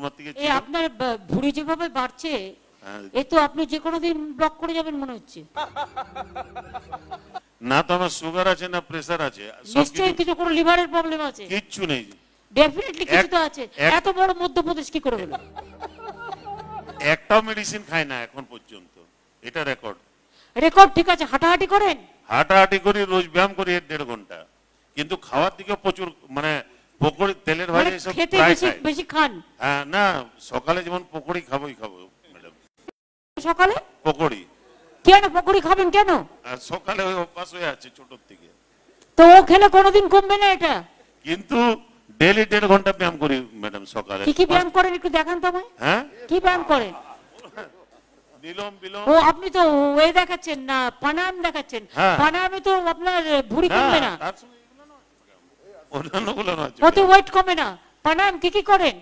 করোনার থেকে এই আপনার ভুঁড়ি যেভাবে বাড়ছে এ তো আপনি যে কোনো দিন ব্লক করে যাবেন মনে হচ্ছে। না তো আমার সুগার আছে না প্রেসার আছে, নিশ্চয়ই কিছু কোনো লিভারের প্রবলেম আছে। কিচ্ছু নেই। ডেফিনেটলি কিছু তো আছে। এত বড় মধ্যপ্রদেশ কি করে হলো? একটাও মেডিসিন খাই না এখন পর্যন্ত, এটা রেকর্ড। রেকর্ড ঠিক আছে। হাঁটাহাঁটি করেন? হাঁটাহাঁটি করি, রোজ ব্যায়াম করি 1.5 ঘন্টা, কিন্তু খাওয়ার দিকে প্রচুর মানে পকোড়ি, তেলের ভাজা এসব খেতে প্রায় বেশি খাই। বেশি খান? হ্যাঁ, না সকালে যেমন পকোড়ি খাবোই খাবো ম্যাডাম। সকালে পকোড়ি কেন? পকোড়ি খাবেন কেন? আর সকালে ওই অভ্যাস হয়ে আছে ছোটর থেকে। তো ও খেলে কোনোদিন কমবে না এটা? কিন্তু ডেইলি 1.5 ঘন্টা ব্যায়াম করি ম্যাডাম সকালে। কি কি ব্যায়াম করেন একটু দেখান তো আমায়। হ্যাঁ, কি ব্যায়াম করেন? বিলোম বিলোম। ও আপনি তো ওয়ে দেখাচ্ছেন না, প্রাণায়াম দেখাচ্ছেন। প্রাণায়ামে তো আপনার ভুঁড়ি কমবে না, তার সঙ্গে এগুলো নয়, অন্যান্যগুলো নয়। ওতে ওয়েট কমে না। প্রাণায়াম কি কি করেন?